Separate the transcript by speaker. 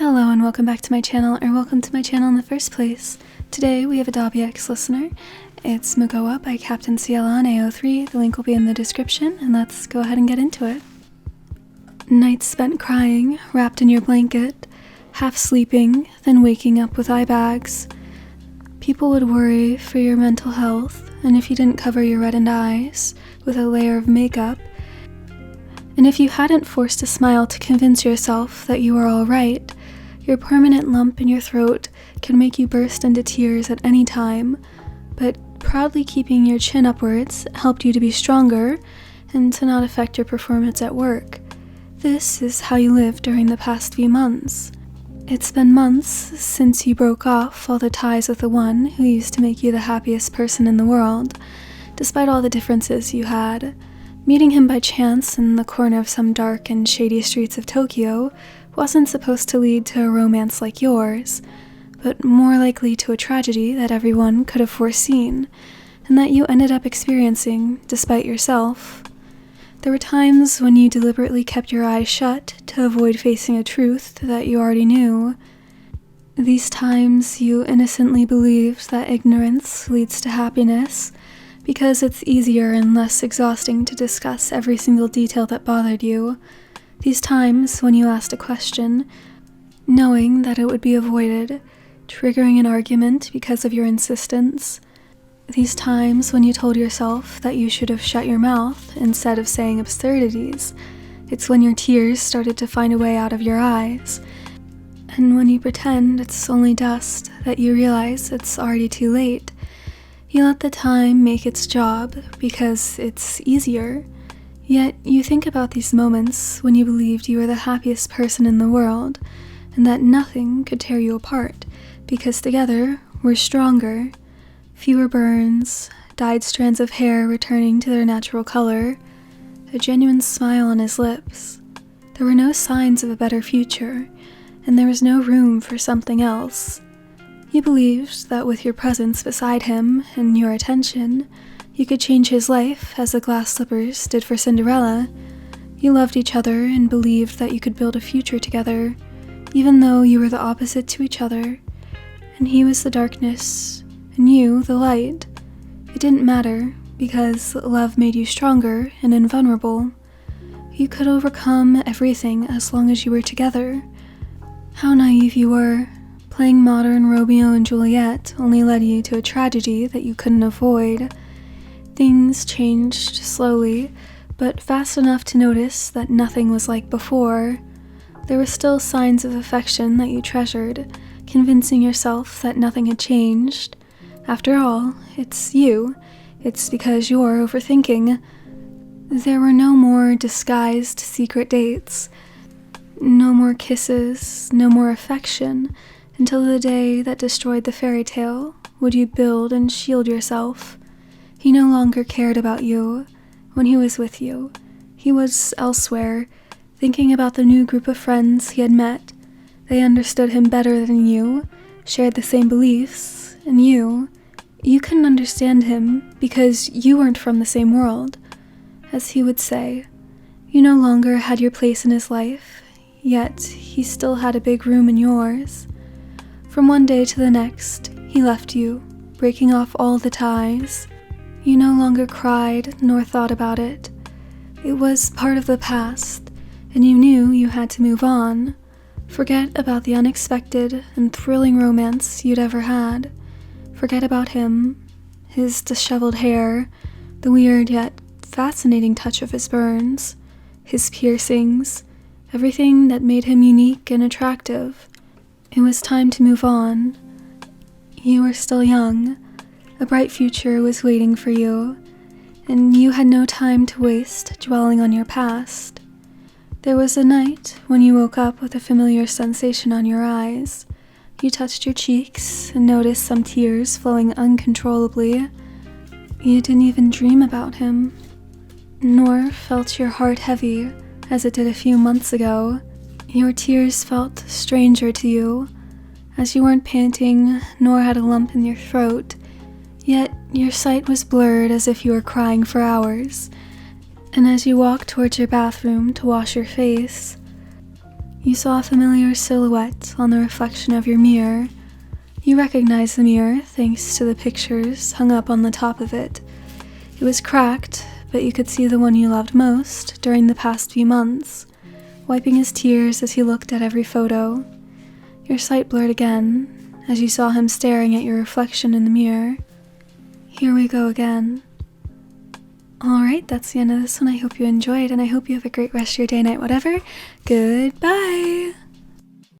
Speaker 1: Hello and welcome back to my channel, or welcome to my channel in the first place. Today we have a Dabi X listener. It's Magoa by Captain CL on AO3. The link will be in the description, and let's go ahead and get into it. Nights spent crying, wrapped in your blanket, half sleeping, then waking up with eye bags. People would worry for your mental health, and if you didn't cover your reddened eyes with a layer of makeup, and if you hadn't forced a smile to convince yourself that you were all right, your permanent lump in your throat can make you burst into tears at any time, but proudly keeping your chin upwards helped you to be stronger and to not affect your performance at work. This is how you lived during the past few months. It's been months since you broke off all the ties with the one who used to make you the happiest person in the world, despite all the differences you had. Meeting him by chance in the corner of some dark and shady streets of Tokyo wasn't supposed to lead to a romance like yours, but more likely to a tragedy that everyone could have foreseen, and that you ended up experiencing despite yourself. There were times when you deliberately kept your eyes shut to avoid facing a truth that you already knew. These times you innocently believed that ignorance leads to happiness, because it's easier and less exhausting to discuss every single detail that bothered you. These times when you asked a question, knowing that it would be avoided, triggering an argument because of your insistence. These times when you told yourself that you should have shut your mouth instead of saying absurdities. It's when your tears started to find a way out of your eyes. And when you pretend it's only dust that you realize it's already too late. You let the time make its job because it's easier. Yet you think about these moments when you believed you were the happiest person in the world, and that nothing could tear you apart, because together we're stronger. Fewer burns, dyed strands of hair returning to their natural color, a genuine smile on his lips. There were no signs of a better future, and there was no room for something else. You believed that with your presence beside him and your attention, you could change his life as the glass slippers did for Cinderella. You loved each other and believed that you could build a future together, even though you were the opposite to each other, and he was the darkness, and you the light. It didn't matter, because love made you stronger and invulnerable. You could overcome everything as long as you were together. How naive you were. Playing modern Romeo and Juliet only led you to a tragedy that you couldn't avoid. Things changed slowly, but fast enough to notice that nothing was like before. There were still signs of affection that you treasured, convincing yourself that nothing had changed. After all, it's you. It's because you're overthinking. There were no more disguised secret dates. No more kisses, no more affection. Until the day that destroyed the fairy tale, would you build and shield yourself. He no longer cared about you. When he was with you, he was elsewhere, thinking about the new group of friends he had met. They understood him better than you, shared the same beliefs, and you couldn't understand him because you weren't from the same world. As he would say, you no longer had your place in his life, yet he still had a big room in yours. From one day to the next, he left you, breaking off all the ties. You no longer cried nor thought about it. It was part of the past, and you knew you had to move on. Forget about the unexpected and thrilling romance you'd ever had. Forget about him, his disheveled hair, the weird yet fascinating touch of his burns, his piercings, everything that made him unique and attractive. It was time to move on. You were still young. A bright future was waiting for you, and you had no time to waste dwelling on your past. There was a night when you woke up with a familiar sensation on your eyes. You touched your cheeks and noticed some tears flowing uncontrollably. You didn't even dream about him, nor felt your heart heavy as it did a few months ago. Your tears felt stranger to you, as you weren't panting nor had a lump in your throat, yet your sight was blurred as if you were crying for hours, and as you walked towards your bathroom to wash your face, You saw a familiar silhouette on the reflection of your mirror. You recognized the mirror thanks to the pictures hung up on the top of it. It was cracked, but you could see the one you loved most during the past few months, wiping his tears as he looked at every photo. Your sight blurred again as you saw him staring at your reflection in the mirror. Here we go again. Alright, that's the end of this one. I hope you enjoyed, and I hope you have a great rest of your day, night, whatever. Goodbye!